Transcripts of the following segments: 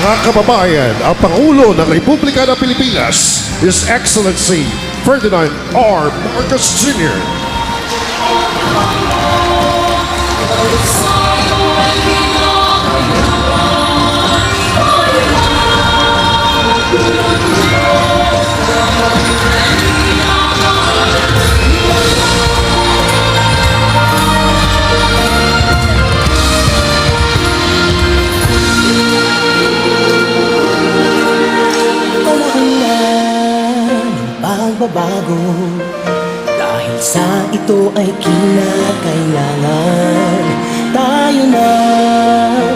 Mga kababayan, ang Pangulo ng Republika ng Pilipinas, His Excellency Ferdinand R. Marcos Jr. Pagbabago dahil sa ito ay kinakailangan tayo na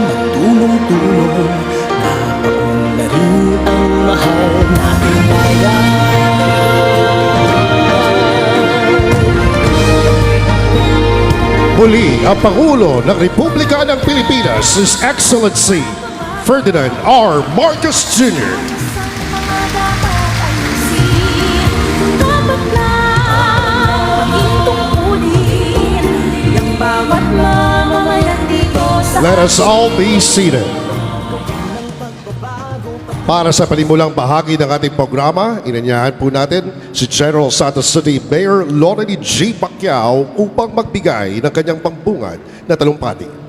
magtulong-tulong napaunlarin ang mahal nating bayan. Muli, ang Pangulo ng Republika ng Pilipinas, His Excellency Ferdinand R. Marcos Jr. Let us all be seated. Para sa panimulang bahagi ng ating programa, inanyahan po natin si General Santos City Mayor Loredy G. Pacquiao upang magbigay ng kanyang pambungad na talumpati.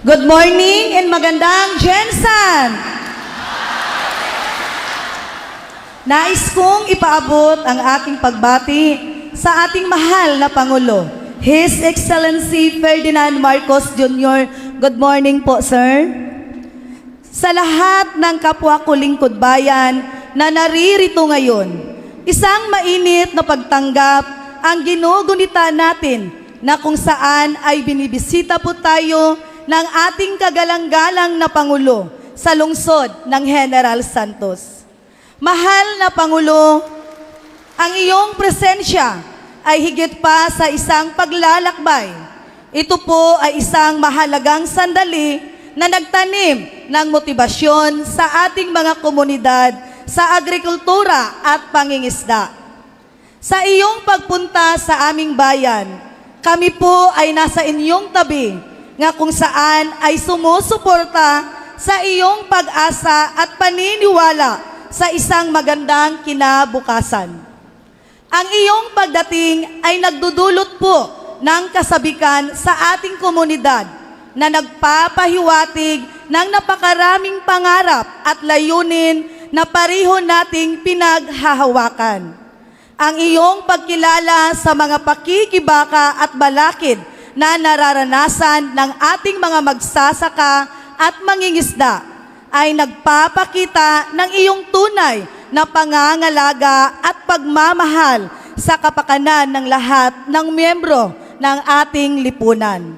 Good morning and magandang Jensen! Nais kong ipaabot ang aking pagbati sa ating mahal na Pangulo, His Excellency Ferdinand Marcos Jr. Good morning po, sir. Sa lahat ng kapwa ko lingkod bayan na naririto ngayon, isang mainit na pagtanggap ang ginugunita natin na kung saan ay binibisita po tayo ng ating kagalang-galang na Pangulo sa lungsod ng General Santos. Mahal na Pangulo, ang iyong presensya ay higit pa sa isang paglalakbay. Ito po ay isang mahalagang sandali na nagtanim ng motibasyon sa ating mga komunidad sa agrikultura at pangingisda. Sa iyong pagpunta sa aming bayan, kami po ay nasa inyong tabi nga kung saan ay sumusuporta sa iyong pag-asa at paniniwala sa isang magandang kinabukasan. Ang iyong pagdating ay nagdudulot po ng kasabikan sa ating komunidad na nagpapahiwatig ng napakaraming pangarap at layunin na pareho nating pinaghahawakan. Ang iyong pagkilala sa mga pakikibaka at balakid na nararanasan ng ating mga magsasaka at mangingisda ay nagpapakita ng iyong tunay na pangangalaga at pagmamahal sa kapakanan ng lahat ng miyembro ng ating lipunan.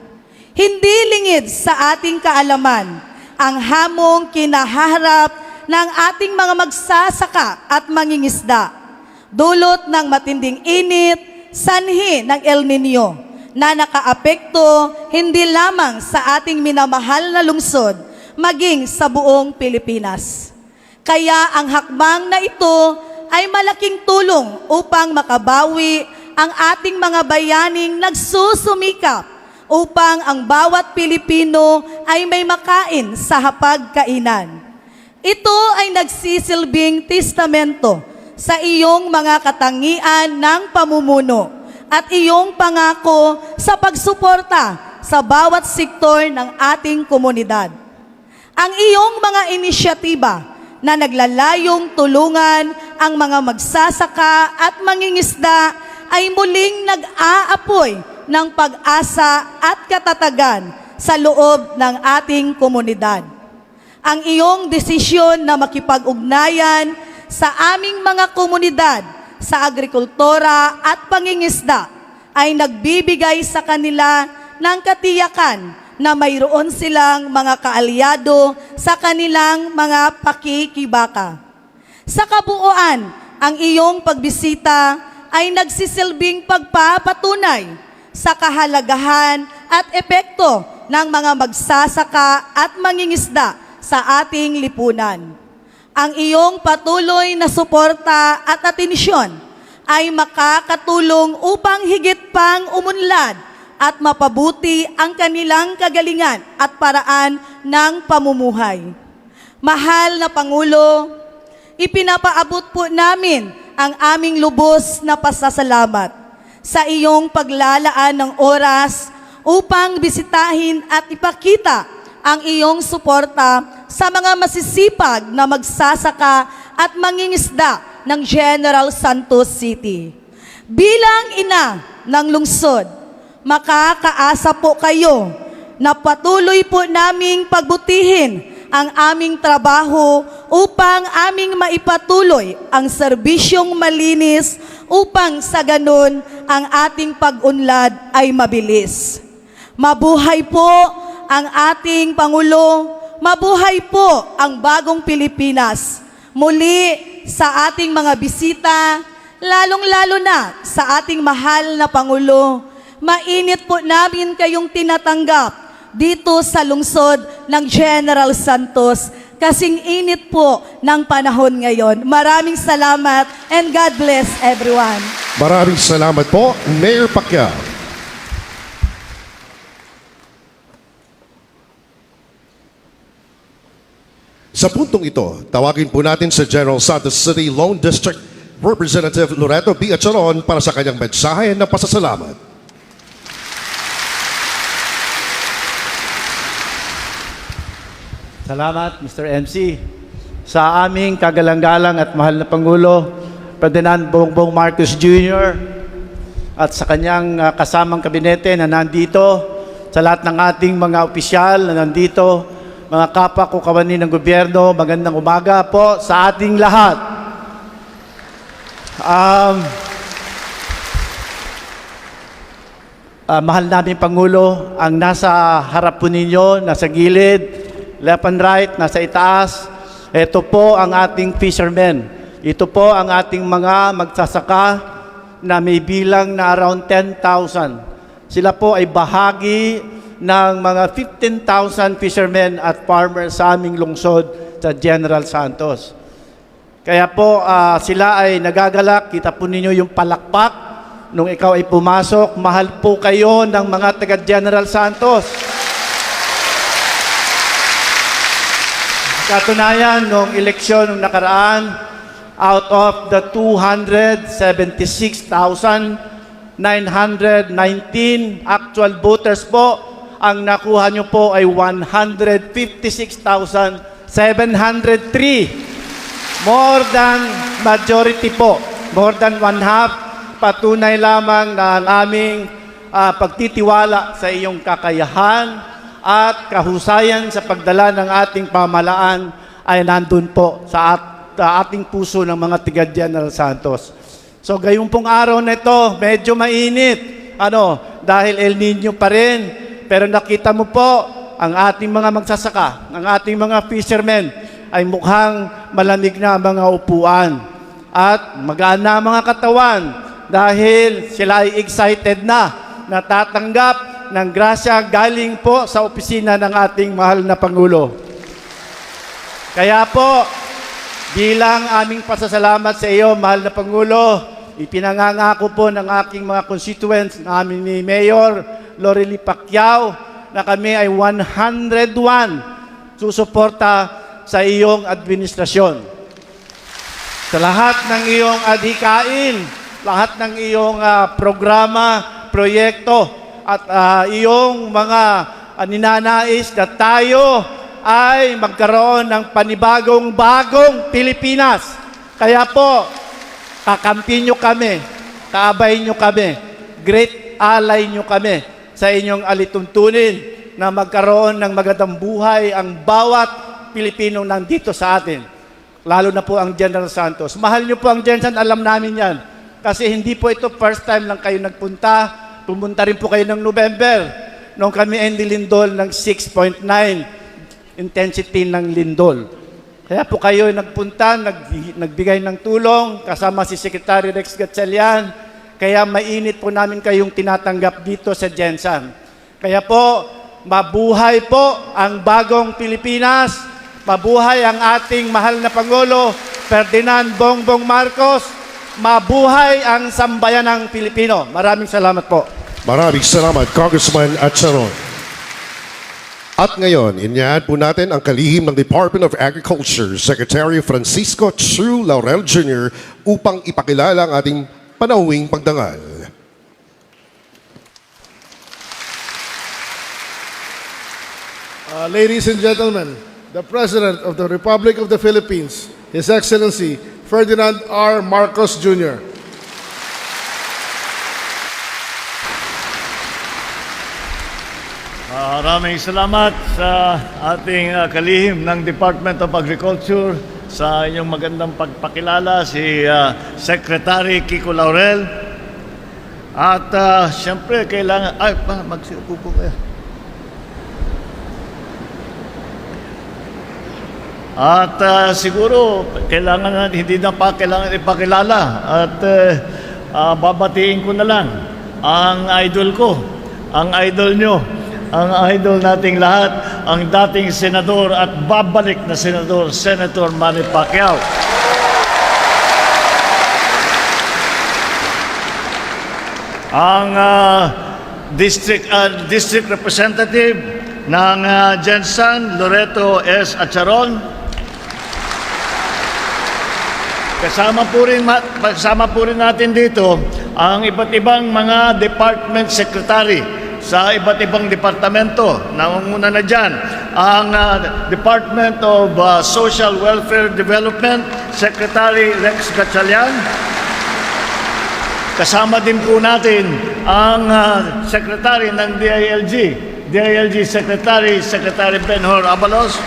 Hindi lingid sa ating kaalaman ang hamong kinaharap ng ating mga magsasaka at mangingisda, dulot ng matinding init, sanhi ng El Nino, na nakaapekto hindi lamang sa ating minamahal na lungsod, maging sa buong Pilipinas. Kaya ang hakbang na ito ay malaking tulong upang makabawi ang ating mga bayaning nagsusumikap upang ang bawat Pilipino ay may makain sa hapagkainan. Ito ay nagsisilbing testamento sa iyong mga katangian ng pamumuno at iyong pangako sa pagsuporta sa bawat sektor ng ating komunidad. Ang iyong mga inisyatiba na naglalayong tulungan ang mga magsasaka at mangingisda ay muling nag-aapoy ng pag-asa at katatagan sa loob ng ating komunidad. Ang iyong desisyon na makipag-ugnayan sa aming mga komunidad sa agrikultura at pangingisda ay nagbibigay sa kanila ng katiyakan na mayroon silang mga kaalyado sa kanilang mga pakikibaka. Sa kabuuan, ang iyong pagbisita ay nagsisilbing pagpapatunay sa kahalagahan at epekto ng mga magsasaka at mangingisda sa ating lipunan. Ang iyong patuloy na suporta at atensyon ay makakatulong upang higit pang umunlad at mapabuti ang kanilang kagalingan at paraan ng pamumuhay. Mahal na Pangulo, ipinapaabot po namin ang aming lubos na pasasalamat sa iyong paglalaan ng oras upang bisitahin at ipakita ang iyong suporta sa mga masisipag na magsasaka at mangingisda ng General Santos City. Bilang ina ng lungsod, makakaasa po kayo na patuloy po naming pagbutihin ang aming trabaho upang aming maipatuloy ang serbisyong malinis upang sa ganun ang ating pag-unlad ay mabilis. Mabuhay po ang ating Pangulo, mabuhay po ang bagong Pilipinas. Muli sa ating mga bisita, lalong-lalo na sa ating mahal na Pangulo, mainit po namin kayong tinatanggap dito sa lungsod ng General Santos. Kasing init po ng panahon ngayon. Maraming salamat and God bless everyone. Maraming salamat po, Mayor Pacquiao. Sa puntong ito, tawagin po natin sa General Santos City Lone District Representative Loreto B. Acharon para sa kanyang mensahe ng pasasalamat. Salamat, Mr. MC. Sa aming kagalang-galang at mahal na Pangulo, Ferdinand Bongbong Marcos Jr. at sa kanyang kasamang kabinete na nandito, sa lahat ng ating mga opisyal na nandito, mga kapwa ko kawani ng gobyerno, magandang umaga po sa ating lahat. Mahal namin Pangulo, ang nasa harap po ninyo, nasa gilid, left and right, nasa itaas, ito po ang ating fishermen. Ito po ang ating mga magsasaka na may bilang na around 10,000. Sila po ay bahagi ng mga 15,000 fishermen at farmers sa aming lungsod sa General Santos. Kaya po sila ay nagagalak, kita po ninyo yung palakpak nung ikaw ay pumasok. Mahal po kayo ng mga taga General Santos. Katunayan, noong eleksyon nung nakaraan, out of the 276,919 actual voters po, ang nakuha nyo po ay 156,703. More than majority po, more than one half. Patunay lamang na ang aming pagtitiwala sa iyong kakayahan at kahusayan sa pagdala ng ating pamahalaan ay nandun po sa ating puso ng mga tiga General Santos. So gayong pong araw na ito, medyo mainit. Dahil El Nino pa rin. Pero nakita mo po, ang ating mga magsasaka, ang ating mga fishermen, ay mukhang malamig na mga upuan. At magaan na mga katawan dahil sila ay excited na natatanggap ng grasya galing po sa opisina ng ating mahal na Pangulo. Kaya po, bilang aming pasasalamat sa iyo, mahal na Pangulo, ipinangangako po ng aking mga constituents, ng aming ni Mayor Lorely Pacquiao, na kami ay 101 susuporta sa iyong administrasyon. Sa lahat ng iyong adhikain, lahat ng iyong programa, proyekto, at iyong mga ninanais na tayo ay magkaroon ng bagong Pilipinas. Kaya po, kakampi nyo kami, kaabay nyo kami, great ally nyo kami sa inyong alituntunin na magkaroon ng magandang buhay ang bawat Pilipino nandito sa atin. Lalo na po ang General Santos. Mahal nyo po ang General Santos, alam namin yan. Kasi hindi po ito first time lang kayo nagpunta. Pumunta rin po kayo ng November nung kami ay nilindol ng 6.9 intensity ng lindol. Kaya po kayo nagpunta, nagbigay ng tulong kasama si Secretary Rex Gatchalian. Kaya mainit po namin kayong tinatanggap dito sa Gensan. Kaya po, mabuhay po ang bagong Pilipinas, mabuhay ang ating mahal na Pangulo, Ferdinand Bongbong Marcos, mabuhay ang sambayanang Pilipino. Maraming salamat po. Maraming salamat, Congressman Acharon. At ngayon, inyahan po natin ang kalihim ng Department of Agriculture, Secretary Francisco Chu Laurel Jr. upang ipakilala ang ating panauwing pagdangal. Ladies and gentlemen, the President of the Republic of the Philippines, His Excellency Ferdinand R. Marcos Jr. Maraming salamat sa ating kalihim ng Department of Agriculture sa inyong magandang pagpakilala si Secretary Kiko Laurel. At siyempre kailangan... Ay, magsiupo po kayo. At siguro kailangan hindi na pa kailangan ipakilala at babatiin ko na lang ang idol ko, ang idol nyo, ang idol nating lahat, ang dating senador at babalik na senador, Senator Manny Pacquiao. Ang district representative ng Jensan, Loreto S. Acharon. Kasama po rin natin dito ang iba't ibang mga department secretary sa iba't ibang departamento. Nangunguna na dyan ang Department of Social Welfare Development, Secretary Rex Gatchalian. Kasama din po natin ang Secretary ng DILG Secretary Benhur Abalos.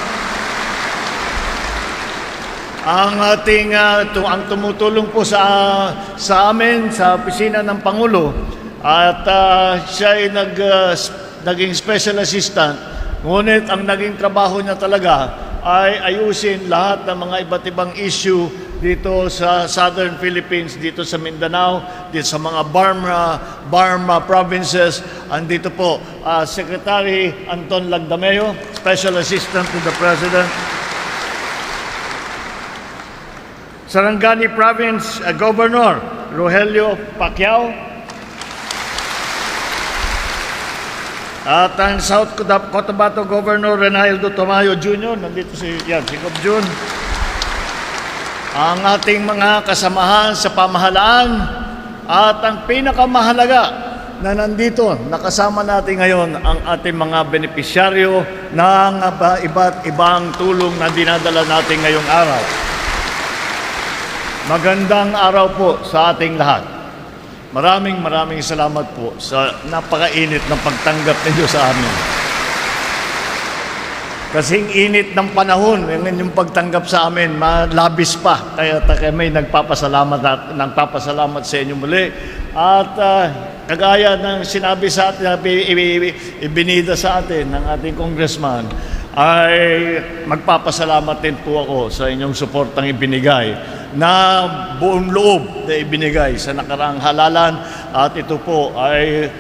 Ang ating ang tumutulong po sa amin sa opisina ng Pangulo at siya ay naging special assistant, ngunit ang naging trabaho niya talaga ay ayusin lahat ng mga iba't ibang issue dito sa Southern Philippines, dito sa Mindanao, dito sa mga Barma provinces. Andito po Secretary Anton Lagdameo, Special Assistant to the President. Sarangani Province Governor Rogelio Pacquiao. At ang South Cotabato Governor Reynaldo Tamayo Jr. Nandito si Gob Jun. Ang ating mga kasamahan sa pamahalaan at ang pinakamahalaga na nandito, nakasama natin ngayon ang ating mga benepisyaryo ng iba't ibang tulong na dinadala natin ngayong araw. Magandang araw po sa ating lahat. Maraming salamat po sa napakainit ng pagtanggap ninyo sa amin. Kasing init ng panahon, yung pagtanggap sa amin, malabis pa. Kaya kami nagpapasalamat sa inyo muli. At kagaya ng sinabi sa atin, ibinida sa atin ng ating congressman, ay magpapasalamat din po ako sa inyong suportang ibinigay na buong loob na ibinigay sa nakaraang halalan, at ito po ay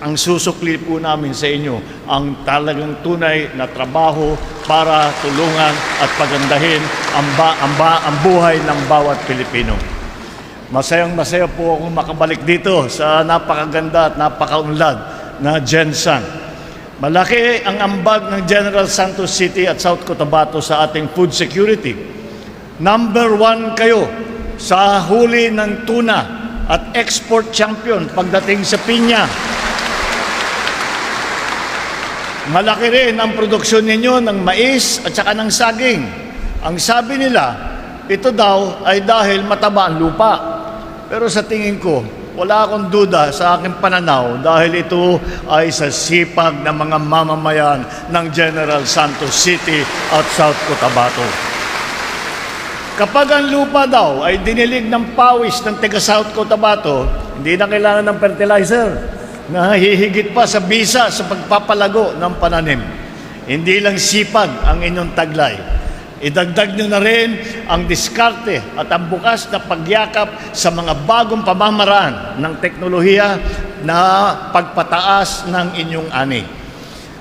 ang susukli po namin sa inyo ang talagang tunay na trabaho para tulungan at pagandahin ang buhay ng bawat Pilipino. Masayang-masaya po akong makabalik dito sa napakaganda at napakaunlad na Jensan. Malaki ang ambag ng General Santos City at South Cotabato sa ating food security. Number 1 kayo sa huli ng tuna at export champion pagdating sa pinya. Malaki rin ang produksyon ninyo ng mais at saka ng saging. Ang sabi nila, ito daw ay dahil mataba ang lupa. Pero sa tingin ko, wala akong duda sa aking pananaw dahil ito ay sa sipag ng mga mamamayan ng General Santos City at South Cotabato. Kapag ang lupa daw ay dinilig ng pawis ng taga South Cotabato, hindi na kailangan ng fertilizer na hihigit pa sa bisa sa pagpapalago ng pananim. Hindi lang sipag ang inyong taglay. Idagdag nyo na rin ang diskarte at ang bukas na pagyakap sa mga bagong pamamaraan ng teknolohiya na pagpataas ng inyong ani.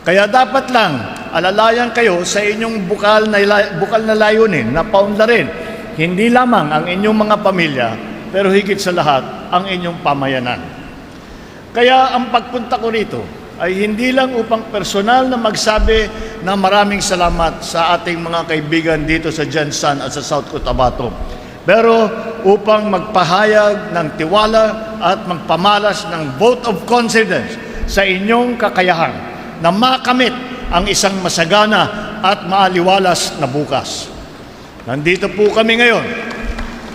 Kaya dapat lang alalayan kayo sa inyong bukal na layunin na paunlarin hindi lamang ang inyong mga pamilya, pero higit sa lahat ang inyong pamayanan. Kaya ang pagpunta ko rito ay hindi lang upang personal na magsabi na maraming salamat sa ating mga kaibigan dito sa Jensan at sa South Cotabato, pero upang magpahayag ng tiwala at magpamalas ng vote of confidence sa inyong kakayahan na makamit ang isang masagana at maaliwalas na bukas. Nandito po kami ngayon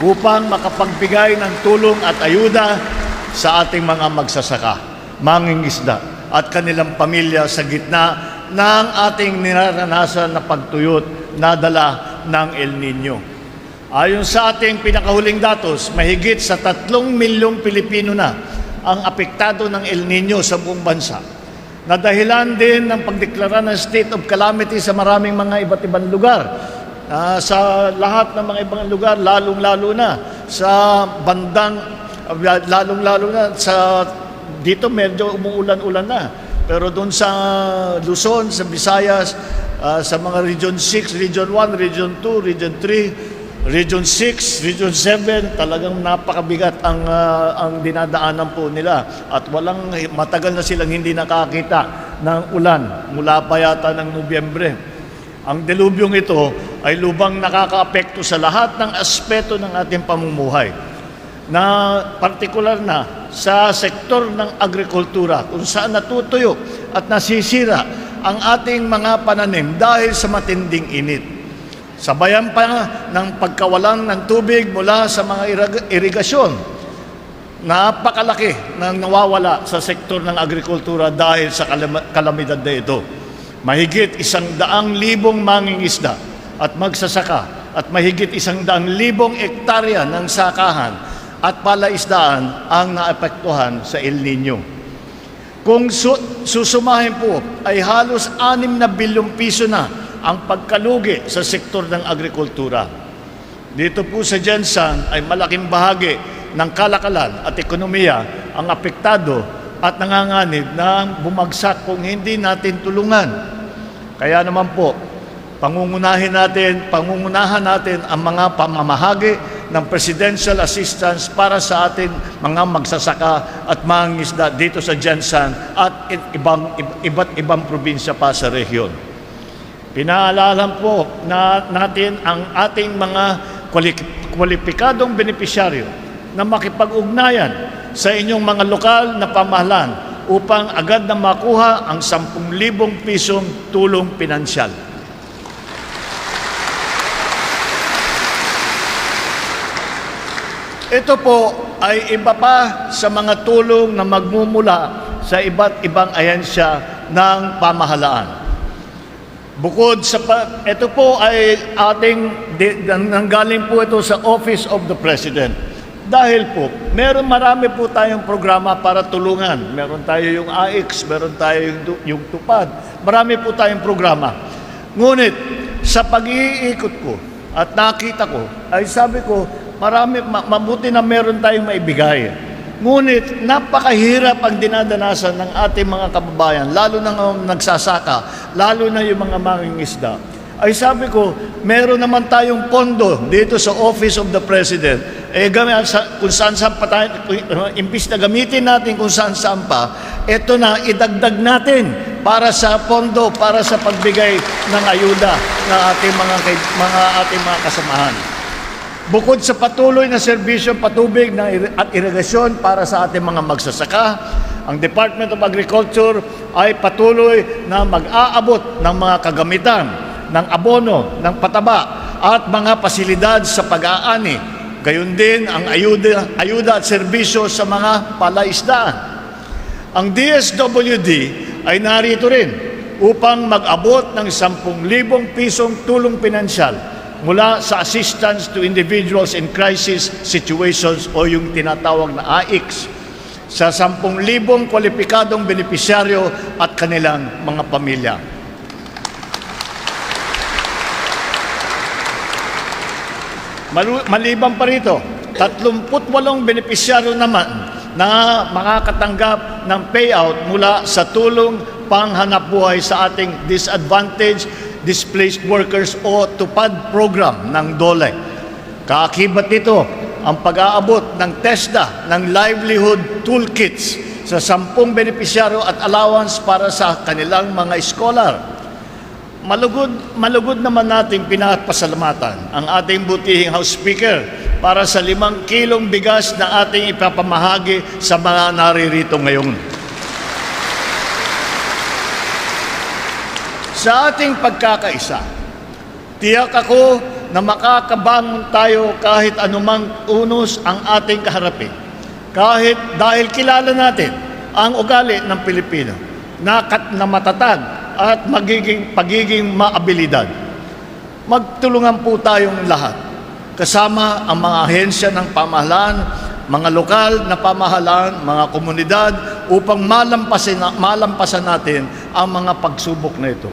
upang makapagbigay ng tulong at ayuda sa ating mga magsasaka, mangingisda at kanilang pamilya sa gitna ng ating ninaranasan na pagtuyot na dala ng El Nino. Ayon sa ating pinakahuling datos, mahigit sa 3 milyong Pilipino na ang apektado ng El Nino sa buong bansa, na dahilan din ng pagdeklara ng state of calamity sa maraming mga iba't ibang lugar. Sa lahat ng mga ibang lugar, lalong-lalo na sa bandang, lalong-lalo na sa dito medyo umuulan-ulan na. Pero doon sa Luzon, sa Visayas, sa mga Region 6, Region 1, Region 2, Region 3, Region 6, Region 7, talagang napakabigat ang dinadaanan po nila. At matagal na silang hindi nakakita ng ulan mula pa yata ng Nobyembre. Ang delubyong ito ay lubang nakakaapekto sa lahat ng aspeto ng ating pamumuhay, na partikular na sa sektor ng agrikultura, kung saan natutuyo at nasisira ang ating mga pananim dahil sa matinding init. Sabayan pa ng pagkawalan ng tubig mula sa mga irigasyon. Napakalaki ng nawawala sa sektor ng agrikultura dahil sa kalamidad na ito. Mahigit 100,000 mangingisda at magsasaka at mahigit 100,000 hektarya ng sakahan at palaisdaan ang naapektuhan sa El Nino. Kung susumahin po ay halos 6 na bilyong piso na ang pagkalugi sa sektor ng agrikultura. Dito po sa Jensan ay malaking bahagi ng kalakalan at ekonomiya ang apektado at nanganganib na bumagsak kung hindi natin tulungan. Kaya naman po, pangungunahan natin ang mga pamamahagi ng presidential assistance para sa ating mga magsasaka at mangingisda dito sa Jensan at iba't ibang probinsya pa sa rehiyon. Pinaalala po natin ang ating mga kwalipikadong benepisyaryo na makipag-ugnayan sa inyong mga lokal na pamahalaan upang agad na makuha ang 10,000 pisong tulong pinansyal. Ito po ay iba pa sa mga tulong na magmumula sa iba't ibang ahensya ng pamahalaan. Bukod sa ito po ay nanggaling po ito sa Office of the President. Dahil po, marami po tayong programa para tulungan. Meron tayo yung AIX, meron tayo yung TUPAD. Marami po tayong programa. Ngunit, sa pag-iikot ko at nakita ko, ay sabi ko, mabuti na meron tayong maibigay. Ngunit, napakahirap ang dinadanasan ng ating mga kababayan, lalo na nagsasaka, lalo na yung mga mangingisda. Ay sabi ko, meron naman tayong pondo dito sa Office of the President. Kung saan-saan pa tayo, imbis na gamitin natin kung saan-saan pa, ito na, idagdag natin para sa pondo, para sa pagbigay ng ayuda ng ating mga kasamahan. Bukod sa patuloy na serbisyo patubig at irigasyon para sa ating mga magsasaka, ang Department of Agriculture ay patuloy na mag-aabot ng mga kagamitan, ng abono, ng pataba at mga pasilidad sa pag-aani. Gayon din ang ayuda at serbisyo sa mga palaisdaan. Ang DSWD ay narito rin upang mag-abot ng 10,000 pisong tulong pinansyal mula sa Assistance to Individuals in Crisis Situations o yung tinatawag na AIX sa 10,000 kwalipikadong benepisyaryo at kanilang mga pamilya. Maliban pa rito, 38 benepisyaryo naman na makakatanggap ng payout mula sa tulong panghanapbuhay sa ating disadvantaged displaced workers o TUPAD program ng DOLE. Kaakibat nito ang pag-aabot ng TESDA ng livelihood toolkits sa 10 benepisyaryo at allowance para sa kanilang mga scholar. Malugod naman nating pinapasalamatan ang ating butihing House Speaker para sa 5 kilong bigas na ating ipapamahagi sa mga naririto ngayon. Sa ating pagkakaisa, tiyak ako na makakabangon tayo kahit anumang unos ang ating kaharapin. Kahit dahil kilala natin ang ugali ng Pilipino na matatag at pagiging maabilidad. Magtulungan po tayong lahat, kasama ang mga ahensya ng pamahalaan, mga lokal na pamahalaan, mga komunidad, upang malampasan natin ang mga pagsubok na ito.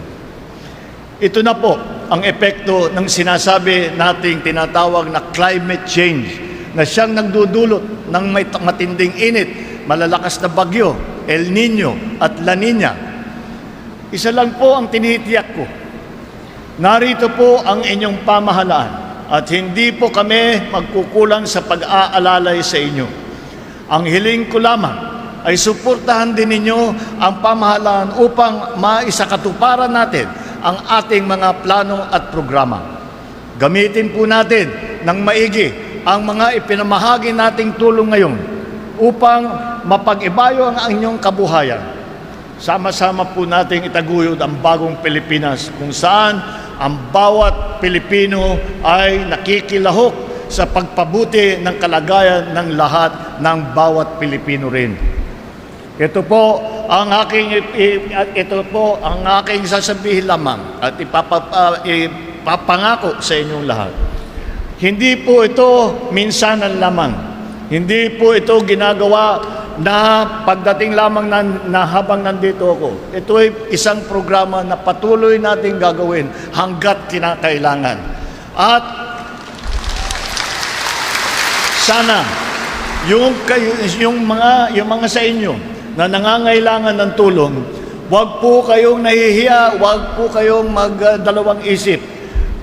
Ito na po ang epekto ng sinasabi nating tinatawag na climate change, na siyang nagdudulot ng matinding init, malalakas na bagyo, El Nino at La Nina. Isa lang po ang tinitiyak ko. Narito po ang inyong pamahalaan at hindi po kami magkukulang sa pag-aalalay sa inyo. Ang hiling ko lamang ay suportahan din ninyo ang pamahalaan upang maisakatuparan natin ang ating mga plano at programa. Gamitin po natin ng maigi ang mga ipinamahagi nating tulong ngayon upang mapag-ibayo ang inyong kabuhayan. Sama-sama po nating itaguyod ang bagong Pilipinas kung saan ang bawat Pilipino ay nakikilahok sa pagpabuti ng kalagayan ng lahat ng bawat Pilipino rin. Ito po ang aking sasabihin lamang at ipapangako sa inyong lahat. Hindi po ito minsanan lamang. Hindi po ito ginagawa na pagdating lamang na habang nandito ako. Ito ay isang programa na patuloy nating gagawin hanggat kinakailangan. At sana yung mga sa inyo na nangangailangan ng tulong, huwag po kayong nahihiya, huwag po kayong magdalawang isip.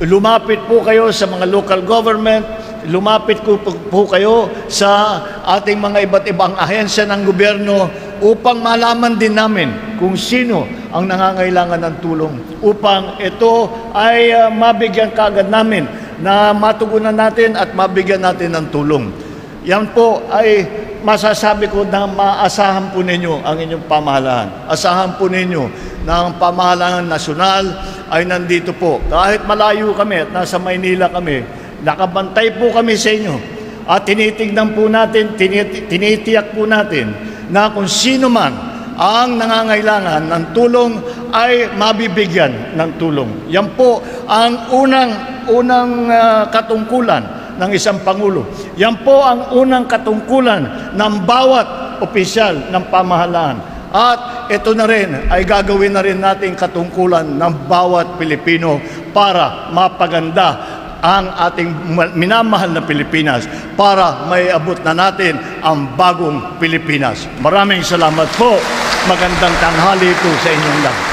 Lumapit po kayo sa mga local government, lumapit po kayo sa ating mga iba't ibang ahensya ng gobyerno upang malaman din namin kung sino ang nangangailangan ng tulong, upang ito ay mabigyan kagad namin, na matugunan natin at mabigyan natin ng tulong. Yan po ay masasabi ko na maasahan po ninyo ang inyong pamahalaan. Asahan po ninyo na ang pamahalaan nasyonal ay nandito po. Kahit malayo kami at nasa Maynila kami, nakabantay po kami sa inyo. At tinitignan po natin, tinitiyak po natin na kung sino man ang nangangailangan ng tulong ay mabibigyan ng tulong. Yan po ang unang katungkulan ng isang Pangulo. Yan po ang unang katungkulan ng bawat opisyal ng pamahalaan. At ito na rin ay gagawin na rin natin katungkulan ng bawat Pilipino para mapaganda ang ating minamahal na Pilipinas, para may abot na natin ang bagong Pilipinas. Maraming salamat po. Magandang tanghali po sa inyong lahat.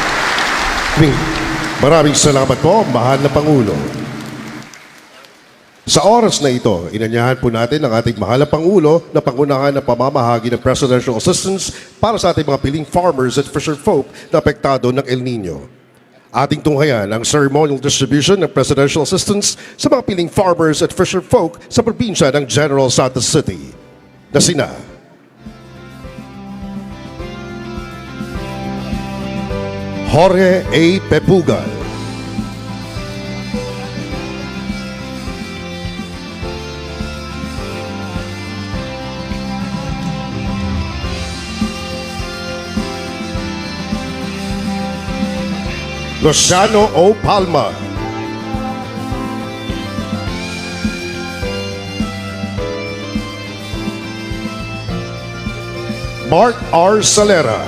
Maraming salamat po, mahal na Pangulo. Sa oras na ito, inanyahan po natin ang ating mahal na Pangulo na pangunahan ng pamamahagi ng presidential assistance para sa ating mga piling farmers at fisherfolk na apektado ng El Nino. Ating tunghayan ang ceremonial distribution ng presidential assistance sa mga piling farmers at fisherfolk sa probinsya ng General Santos City na sina Jorge A. Pepugal, Luciano O. Palma, Mark R. Salera,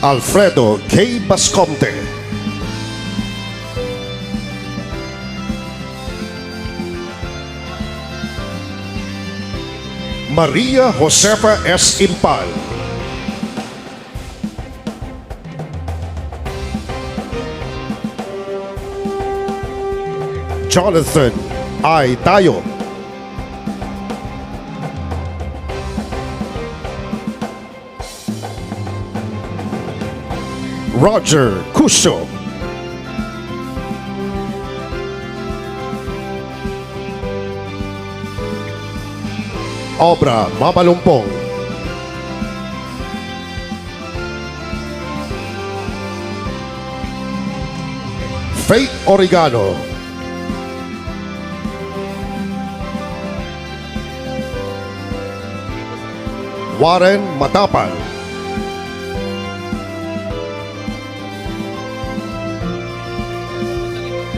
Alfredo K. Bascomte, Maria Josefa S. Impal. Jonathan I. Tayo. Roger Cusio. Obra Mamalumpong. Faith Origano. Warren Matapal.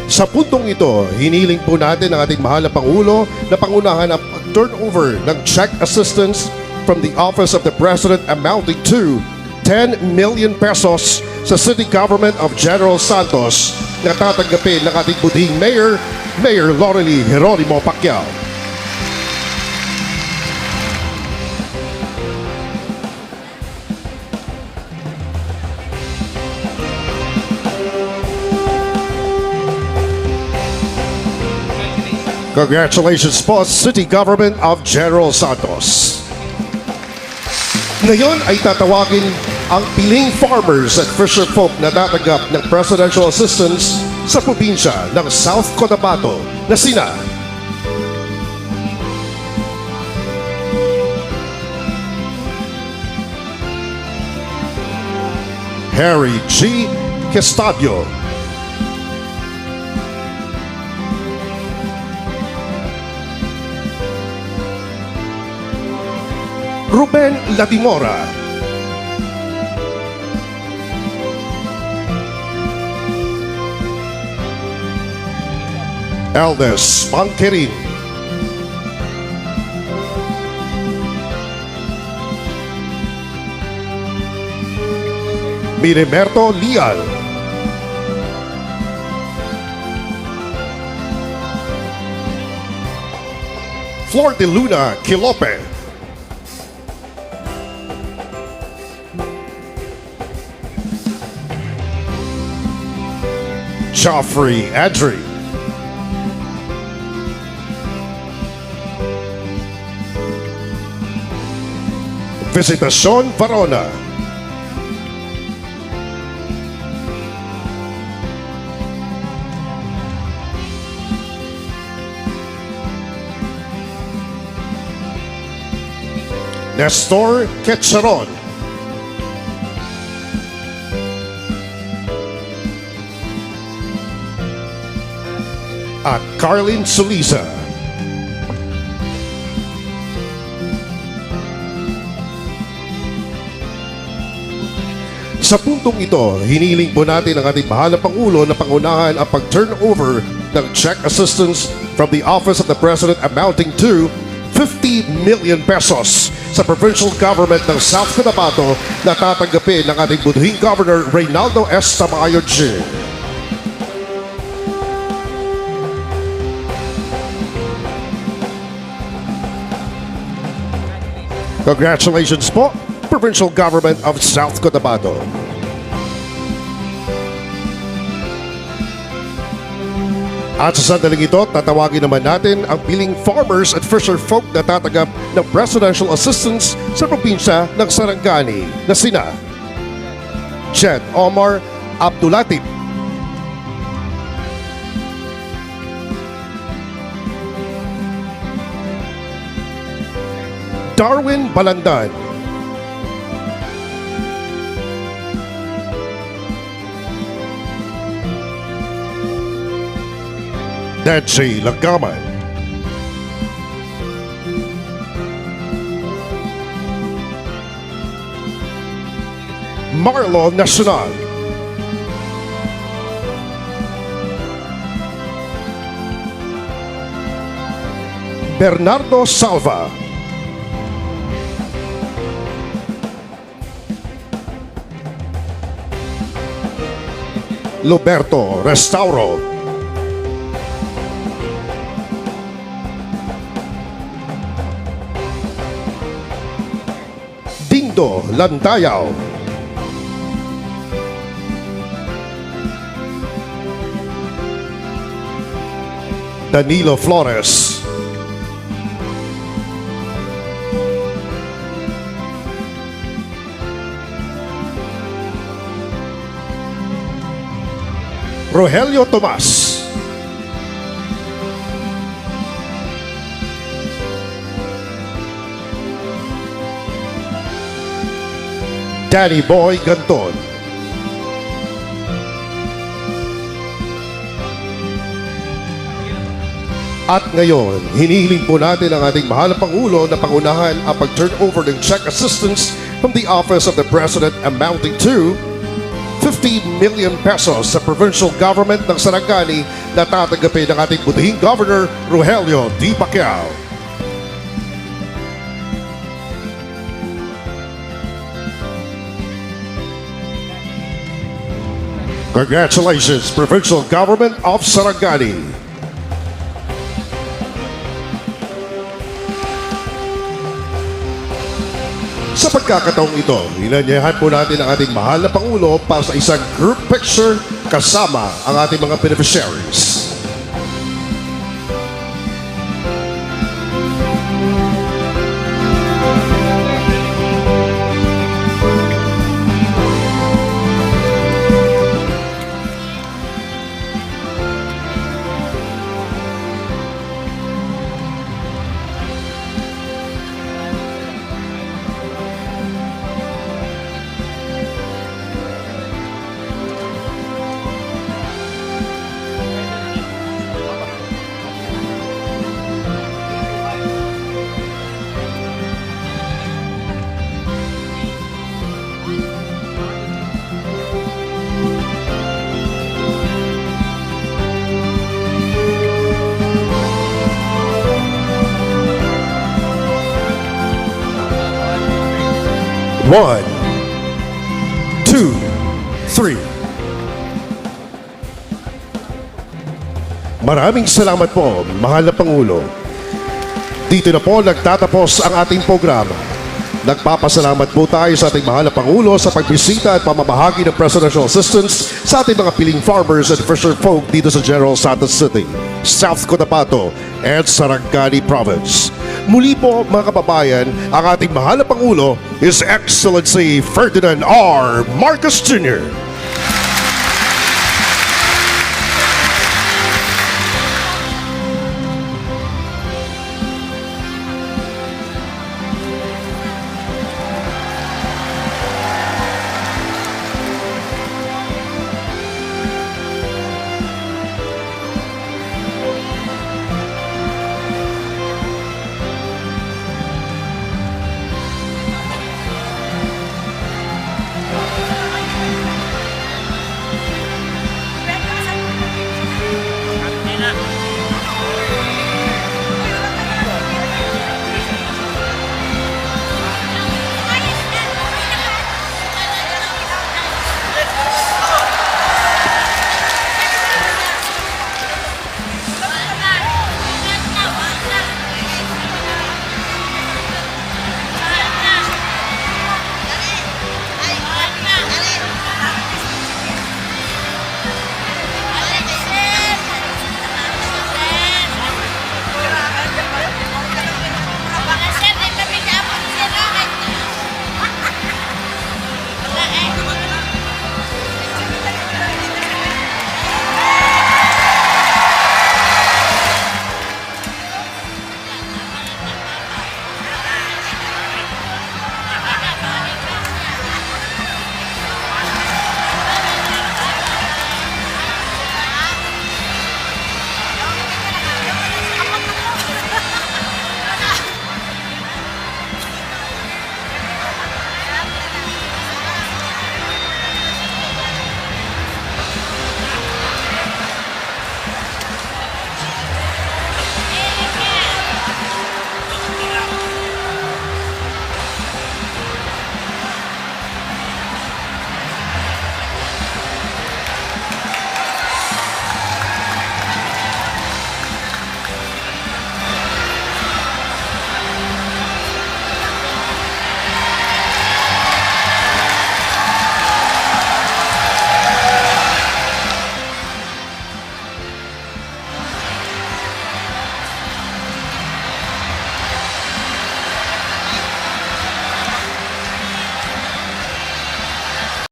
Sa puntong ito, hiniling po natin ang ating mahal na Pangulo na pangunahan ang turnover ng check assistance from the Office of the President amounting to 10 million pesos sa City Government of General Santos na tatanggapin ng ating buding Mayor, Mayor Lorely Geronimo Pacquiao. Congratulations po, City Government of General Santos. Ngayon ay tatawagin ang piling farmers at fisherfolk na tatanggap ng presidential assistance sa probinsya ng South Cotabato na sina Harry G. Questadio, Ruben Latimora, Eldes Panquerin, Mirimerto Lial, Flor de Luna Quilope, Joffrey Adri, Visitacion Varona, Nestor Quecharon, at Carlin Sulisa. Sa puntong ito, hiniling po natin ang ating mahal na Pangulo na pangunahan ang pag-turnover ng check assistance from the Office of the President amounting to 50 million pesos sa provincial government ng South Cotabato na tatanggapin ng ating budhing Governor Reynaldo S. Tamayo Jr. Congratulations po, Provincial Government of South Cotabato. At sa sandaling ito, tatawagin naman natin ang piling farmers at fisherfolk na tatanggap ng presidential assistance sa probinsya ng Sarangani na sina Jed Omar Abdulatif, Darwin Balandan, Nancy Lagaman, Marlo Nacional, Bernardo Salva, Loberto Restauro, Imeldo Landayaw, Danilo Flores, Rogelio Tomas, Danny Boy Ganton, at ngayon, hinihiling po natin ang ating mahal na Pangulo na pangunahan ang pag-turn over ng check assistance from the Office of the President amounting to 50 million pesos sa provincial government ng Sarangani na tatanggapin ng ating butihing Governor Rogelio D. Pacquiao. Congratulations, Provincial Government of Sarangani. Sa pagkakataong ito, inanyahan po natin ang ating mahal na Pangulo para sa isang group picture kasama ang ating mga beneficiaries. One, two, three. Maraming salamat po, mahal na Pangulo. Dito na po nagtatapos ang ating programa. Nagpapasalamat po tayo sa ating mahal na Pangulo sa pagbisita at pamamahagi ng presidential assistance sa ating mga piling farmers and fisher folk dito sa General Santos City, South Cotabato, and Sarangani Province. Muli po mga kababayan, ang ating mahal na Pangulo, His Excellency Ferdinand R. Marcos Jr.